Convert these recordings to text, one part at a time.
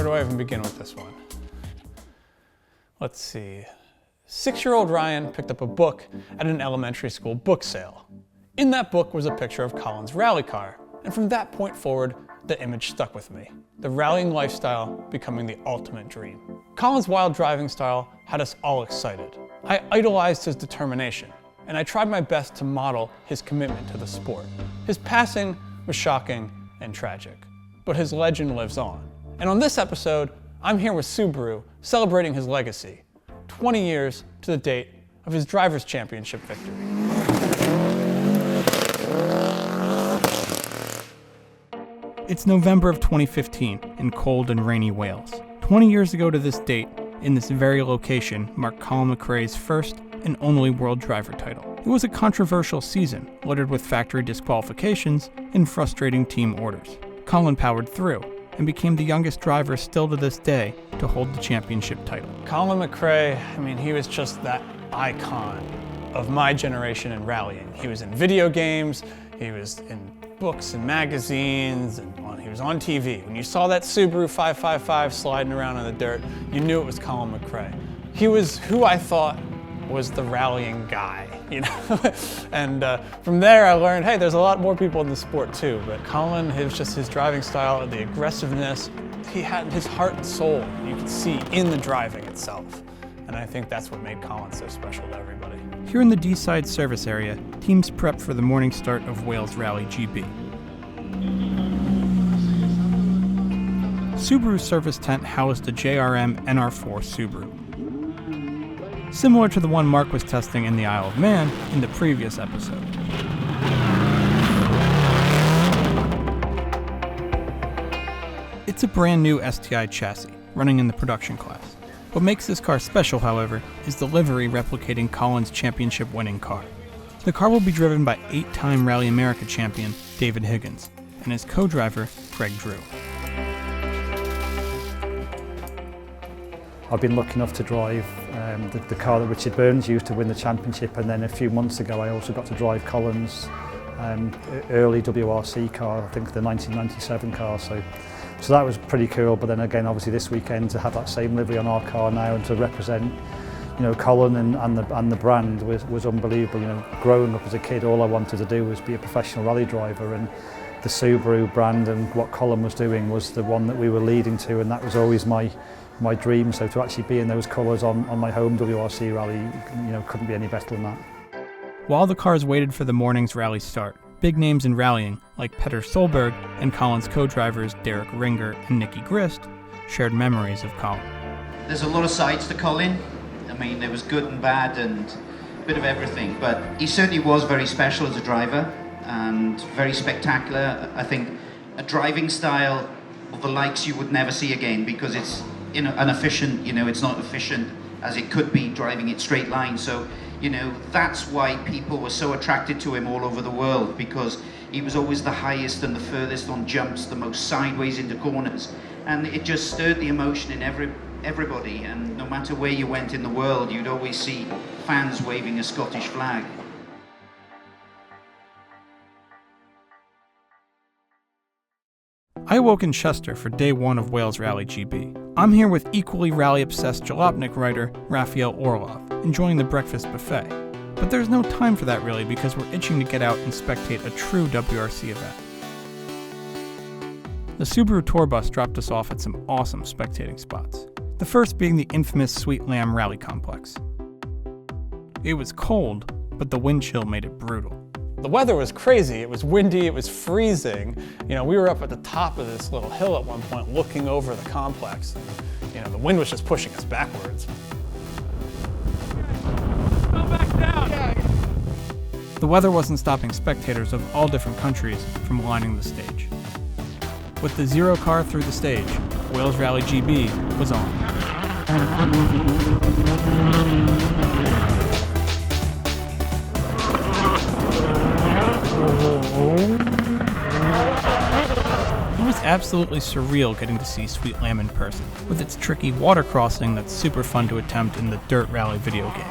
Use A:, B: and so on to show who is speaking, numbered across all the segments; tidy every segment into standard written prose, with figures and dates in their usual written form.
A: do I even begin with this one? Let's see. 6-year-old Ryan picked up a book at an elementary school book sale. In that book was a picture of Colin's rally car, and from that point forward, the image stuck with me. The rallying lifestyle becoming the ultimate dream. Colin's wild driving style had us all excited. I idolized his determination, and I tried my best to model his commitment to the sport. His passing was shocking and tragic, but his legend lives on. And on this episode, I'm here with Subaru celebrating his legacy, 20 years to the date of his Drivers' Championship victory. It's November of 2015 in cold and rainy Wales. 20 years ago to this date, in this very location, marked Colin McRae's first and only World Driver title. It was a controversial season, littered with factory disqualifications and frustrating team orders. Colin powered through and became the youngest driver still to this day to hold the championship title. Colin McRae, he was just that icon of my generation in rallying. He was in video games, he was in books and magazines, and he was on TV. When you saw that Subaru 555 sliding around in the dirt, you knew it was Colin McRae. He was who I thought was the rallying guy, and from there I learned, hey, there's a lot more people in the sport too, but Colin, it was just his driving style, the aggressiveness, he had his heart and soul, you could see in the driving itself. And I think that's what made Colin so special to everybody. Here in the D-side service area, teams prep for the morning start of Wales Rally GB. Subaru's service tent housed a JRM NR4 Subaru, similar to the one Mark was testing in the Isle of Man in the previous episode. It's a brand new STI chassis, running in the production class. What makes this car special, however, is the livery replicating Colin's championship-winning car. The car will be driven by 8-time Rally America champion David Higgins and his co-driver Greg Drew.
B: I've been lucky enough to drive the car that Richard Burns used to win the championship, and then a few months ago I also got to drive Colin's early WRC car, I think the 1997 car. So that was pretty cool. But then again, obviously this weekend to have that same livery on our car now and to represent, Colin and the brand was unbelievable. Growing up as a kid, all I wanted to do was be a professional rally driver, and the Subaru brand and what Colin was doing was the one that we were leading to, and that was always my dream. So to actually be in those colours on my home WRC rally, couldn't be any better than that.
A: While the cars waited for the morning's rally start, big names in rallying, like Petter Solberg and Colin's co-drivers Derek Ringer and Nicky Grist, shared memories of Colin.
C: There's a lot of sides to Colin. There was good and bad and a bit of everything, but he certainly was very special as a driver and very spectacular. I think a driving style of the likes you would never see again, because it's inefficient, it's not efficient as it could be driving it straight line. So, that's why people were so attracted to him all over the world, because he was always the highest and the furthest on jumps, the most sideways into corners. And it just stirred the emotion in everybody. And no matter where you went in the world, you'd always see fans waving a Scottish flag.
A: I awoke in Chester for day one of Wales Rally GB. I'm here with equally rally-obsessed Jalopnik writer Raphael Orlov, enjoying the breakfast buffet. But there's no time for that really, because we're itching to get out and spectate a true WRC event. The Subaru tour bus dropped us off at some awesome spectating spots. The first being the infamous Sweet Lamb Rally Complex. It was cold, but the wind chill made it brutal. The weather was crazy. It was windy, it was freezing. We were up at the top of this little hill at one point looking over the complex. And, the wind was just pushing us backwards. Go back down! The weather wasn't stopping spectators of all different countries from lining the stage. With the Zero car through the stage, Wales Rally GB was on. It was absolutely surreal getting to see Sweet Lamb in person, with its tricky water crossing that's super fun to attempt in the Dirt Rally video game.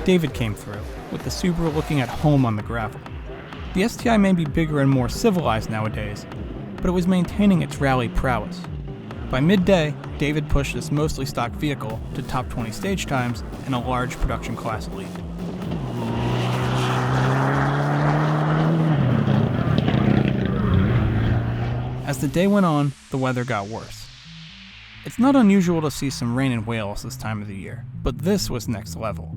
A: David came through, with the Subaru looking at home on the gravel. The STI may be bigger and more civilized nowadays, but it was maintaining its rally prowess. By midday, David pushed this mostly stock vehicle to top 20 stage times and a large production class lead. As the day went on, the weather got worse. It's not unusual to see some rain in Wales this time of the year, but this was next level.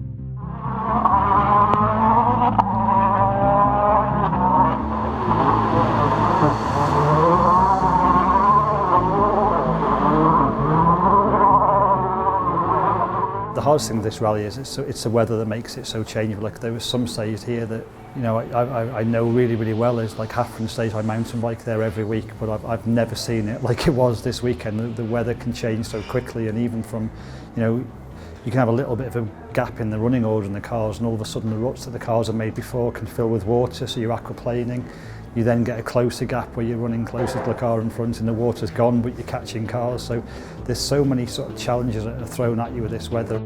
B: The hardest thing with this rally is it's the weather that makes it so changeable. Like there was some stages here that I know really well. Is like Haffron stage. I mountain bike there every week, but I've never seen it like it was this weekend. The weather can change so quickly, and even from you can have a little bit of a gap in the running order in the cars, and all of a sudden the ruts that the cars have made before can fill with water, so you're aquaplaning. You then get a closer gap where you're running closer to the car in front and the water's gone, but you're catching cars. So there's so many sort of challenges that are thrown at you with this weather.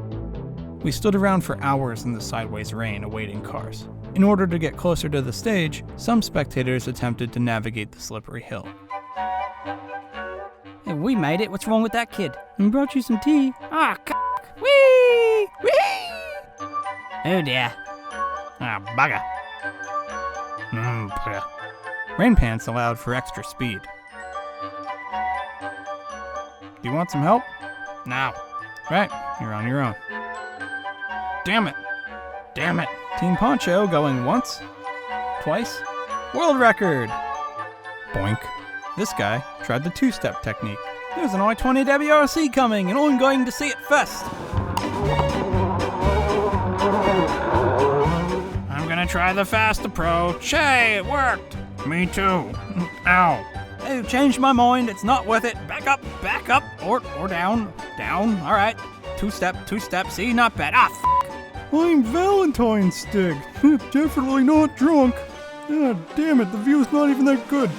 A: We stood around for hours in the sideways rain awaiting cars. In order to get closer to the stage, some spectators attempted to navigate the slippery hill.
D: Hey, we made it. What's wrong with that kid?
A: We brought you some tea.
D: Ah, whee! Whee! Oh dear.
A: Ah, bugger. Bugger. Rain pants allowed for extra speed. Do you want some help? No. Right, you're on your own. Damn it. Damn it. Team Poncho going once, twice, world record. Boink. This guy tried the two-step technique. There's an I-20 WRC coming and I'm going to see it first. I'm gonna try the fast approach. Hey, it worked. Me too. Ow. Oh, changed my mind. It's not worth it. Back up, or down, all right. Two-step, see, not bad. Ah, I'm Valentine's Stig. Definitely not drunk. Ah, damn it, the view's not even that good.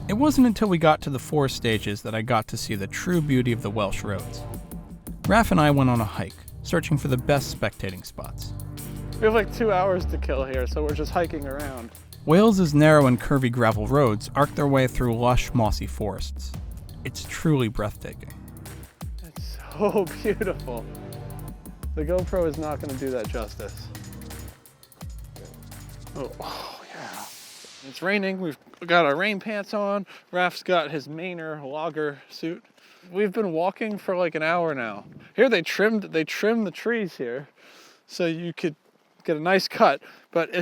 A: It wasn't until we got to the 4 stages that I got to see the true beauty of the Welsh roads. Raph and I went on a hike, searching for the best spectating spots.
E: We have like 2 hours to kill here, so we're just hiking around.
A: Wales's narrow and curvy gravel roads arc their way through lush, mossy forests. It's truly breathtaking.
E: It's so beautiful. The GoPro is not going to do that justice. Oh yeah. It's raining. We've got our rain pants on. Raph's got his Mainer logger suit. We've been walking for like an hour now. Here they trimmed the trees here, so you could get a nice cut. But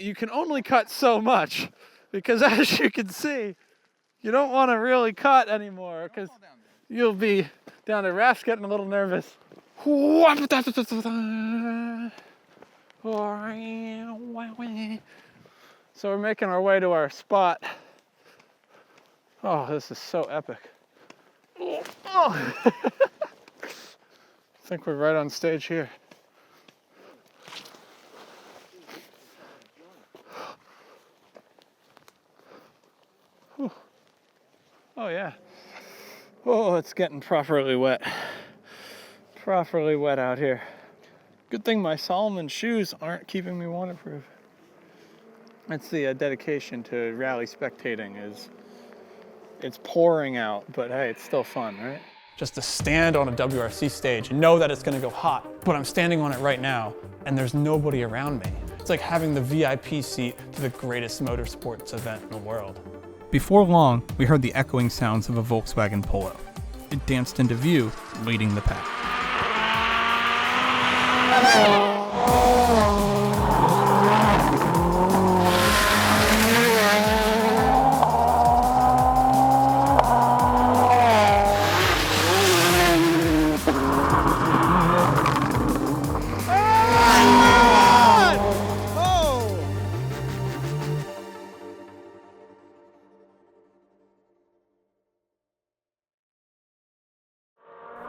E: you can only cut so much, because as you can see, you don't want to really cut anymore, because you'll be down there. Raph's getting a little nervous. So we're making our way to our spot. Oh, this is so epic. Oh. I think we're right on stage here. Oh yeah. Oh, it's getting properly wet. Properly wet out here. Good thing my Salomon shoes aren't keeping me waterproof. That's the dedication to rally spectating, is it's pouring out, but hey, it's still fun, right?
F: Just to stand on a WRC stage and know that it's gonna go hot, but I'm standing on it right now and there's nobody around me. It's like having the VIP seat to the greatest motorsports event in the world.
A: Before long, we heard the echoing sounds of a Volkswagen Polo. It danced into view, leading the pack.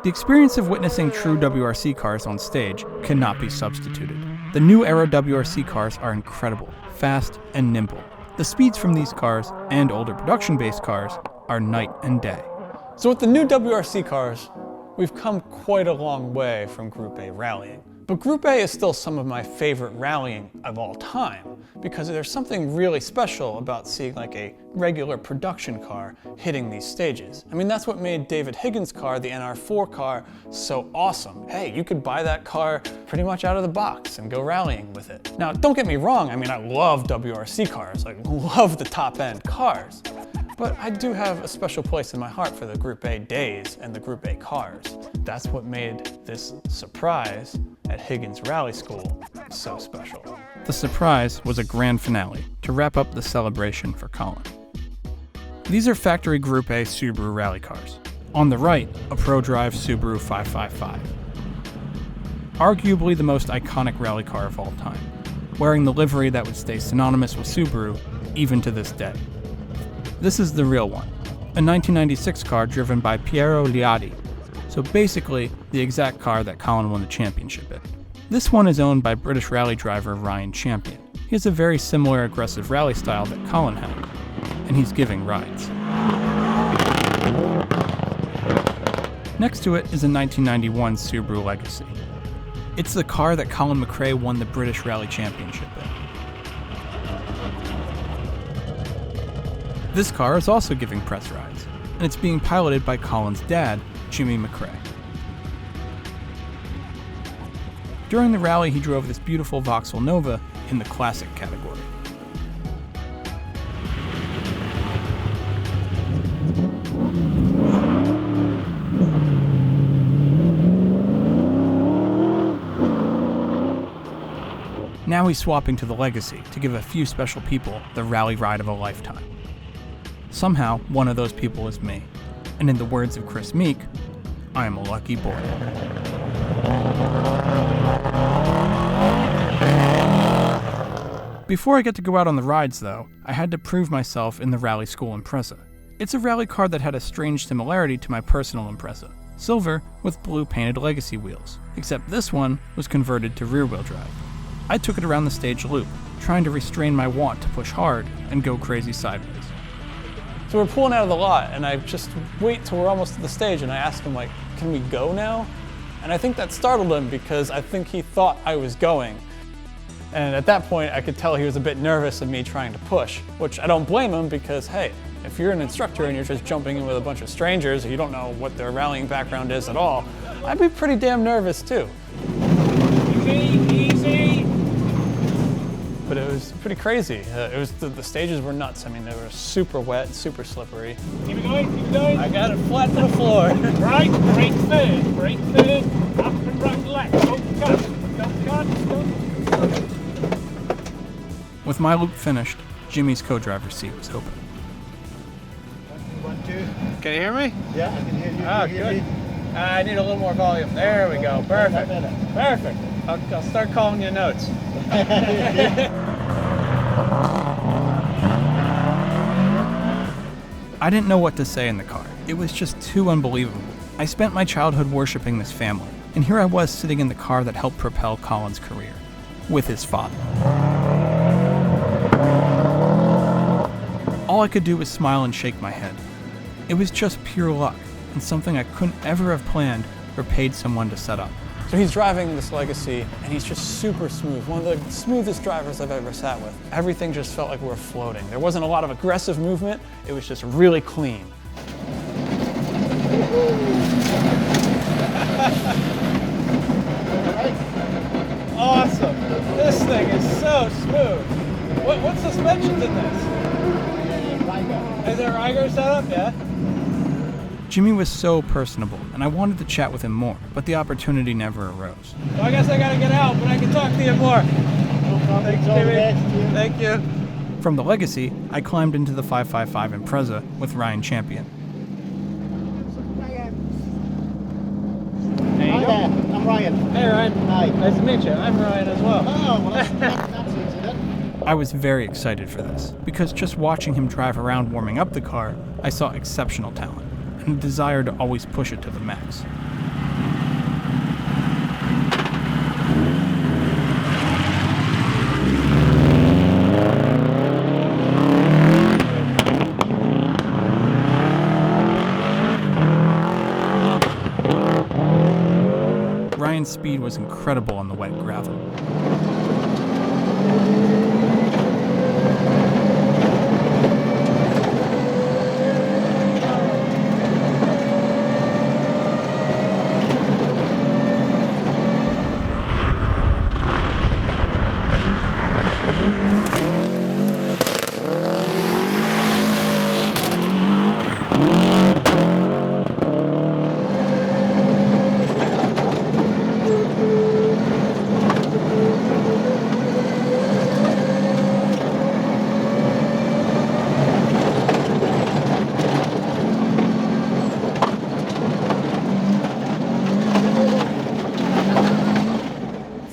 A: The experience of witnessing true WRC cars on stage cannot be substituted. The new era WRC cars are incredible, fast and nimble. The speeds from these cars, and older production-based cars, are night and day.
F: So with the new WRC cars, We've come quite a long way from Group A rallying. But Group A is still some of my favorite rallying of all time, because there's something really special about seeing like a regular production car hitting these stages. I mean, that's what made David Higgins' car, the NR4 car, so awesome. Hey, you could buy that car pretty much out of the box and go rallying with it. Now, don't get me wrong, I mean, I love WRC cars, I love the top-end cars. But I do have a special place in my heart for the Group A days and the Group A cars. That's what made this surprise at Higgins Rally School so special.
A: The surprise was a grand finale to wrap up the celebration for Colin. These are factory Group A Subaru rally cars. On the right, a ProDrive Subaru 555. Arguably the most iconic rally car of all time, wearing the livery that would stay synonymous with Subaru even to this day. This is the real one, a 1996 car driven by Piero Liadi, so basically the exact car that Colin won the championship in. This one is owned by British rally driver Ryan Champion. He has a very similar aggressive rally style that Colin had, and he's giving rides. Next to it is a 1991 Subaru Legacy. It's the car that Colin McRae won the British Rally Championship in. This car is also giving press rides, and it's being piloted by Colin's dad, Jimmy McRae. During the rally, he drove this beautiful Vauxhall Nova in the classic category. Now he's swapping to the Legacy to give a few special people the rally ride of a lifetime. Somehow, one of those people is me. And in the words of Chris Meek, I am a lucky boy. Before I get to go out on the rides, though, I had to prove myself in the Rally School Impreza. It's a rally car that had a strange similarity to my personal Impreza. Silver with blue painted Legacy wheels, except this one was converted to rear-wheel drive. I took it around the stage loop, trying to restrain my want to push hard and go crazy sideways.
F: So we're pulling out of the lot, and I just wait till we're almost to the stage, and I ask him, like, can we go now? And I think that startled him because I think he thought I was going. And at that point, I could tell he was a bit nervous of me trying to push, which I don't blame him because, hey, if you're an instructor and you're just jumping in with a bunch of strangers and you don't know what their rallying background is at all, I'd be pretty damn nervous too.
E: Easy.
F: But it was pretty crazy. The stages were nuts. I mean, they were super wet, super slippery.
E: Keep it going.
F: I got it flat to the floor.
E: Right, brake third, up and round left. Don't cut.
A: With my loop finished, Jimmy's co-driver's seat was open.
E: 1, 2. Can you hear me?
B: Yeah, I can hear you.
E: Good. I need a little more volume. There we go. Perfect. Perfect. I'll start calling you notes.
A: I didn't know what to say in the car. It was just too unbelievable. I spent my childhood worshiping this family, and here I was sitting in the car that helped propel Colin's career, with his father. All I could do was smile and shake my head. It was just pure luck, and something I couldn't ever have planned or paid someone to set up.
F: So he's driving this Legacy, and he's just super smooth. One of the smoothest drivers I've ever sat with. Everything just felt like we were floating. There wasn't a lot of aggressive movement. It was just really clean.
E: Awesome. This thing is so smooth. What suspension's in this? Is there a Ryger setup? Yeah.
A: Jimmy was so personable, and I wanted to chat with him more, but the opportunity never arose.
E: Well, I guess I gotta get out, but I can talk to you more.
B: No problem.
E: Thanks, Jimmy. Thank you.
A: From the Legacy, I climbed into the 555 Impreza with Ryan Champion.
E: There you
G: Hi
E: go.
G: there, I'm Ryan.
E: Hey, Ryan.
G: Hi.
E: Nice to meet you. I'm Ryan as well.
G: Oh, well that's easy then.
A: I was very excited for this, because just watching him drive around warming up the car, I saw exceptional talent, and a desire to always push it to the max. Ryan's speed was incredible on the wet gravel.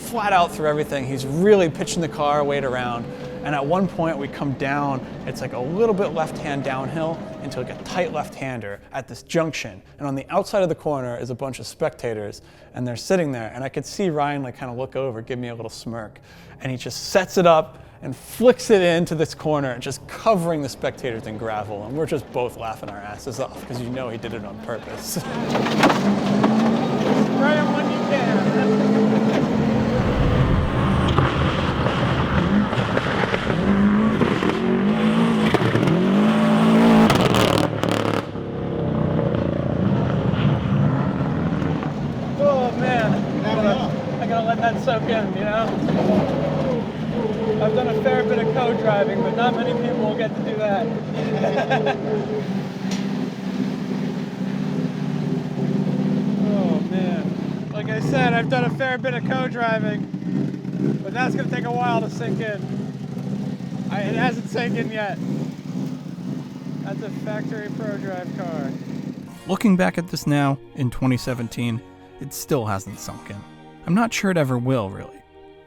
F: Flat out through everything. He's really pitching the car weight around. And at one point we come down, it's like a little bit left-hand downhill into like a tight left-hander at this junction. And on the outside of the corner is a bunch of spectators and they're sitting there. And I could see Ryan like kind of look over, give me a little smirk. And he just sets it up and flicks it into this corner, just covering the spectators in gravel. And we're just both laughing our asses off because you know he did it on purpose. Ryan, when you can. I gotta let that soak in, you know? I've done a fair bit of co-driving, but not many people will get to do that. Oh man. Like I said, I've done a fair bit of co-driving, but that's gonna take a while to sink in. It hasn't sank in yet. That's a factory pro drive car.
A: Looking back at this now, in 2017, it still hasn't sunk in. I'm not sure it ever will, really.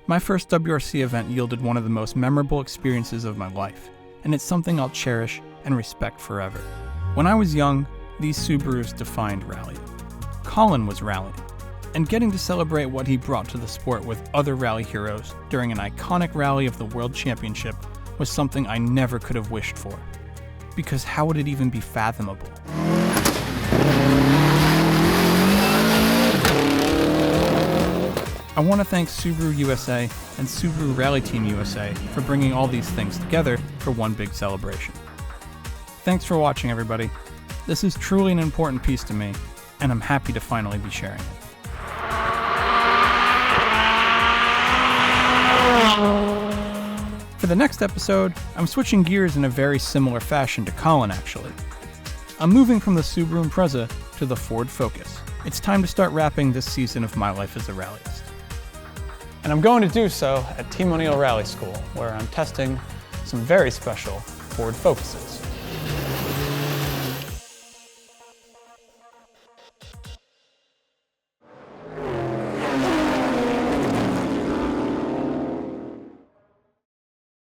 A: My first WRC event yielded one of the most memorable experiences of my life, and it's something I'll cherish and respect forever. When I was young, these Subarus defined rallying. Colin was rallying, and getting to celebrate what he brought to the sport with other rally heroes during an iconic rally of the World Championship was something I never could have wished for. Because how would it even be fathomable? I want to thank Subaru USA and Subaru Rally Team USA for bringing all these things together for one big celebration. Thanks for watching, everybody. This is truly an important piece to me, and I'm happy to finally be sharing it. For the next episode, I'm switching gears in a very similar fashion to Colin, actually. I'm moving from the Subaru Impreza to the Ford Focus. It's time to start wrapping this season of my life as a rallyist.
F: And I'm going to do so at Team O'Neill Rally School, where I'm testing some very special Ford Focuses.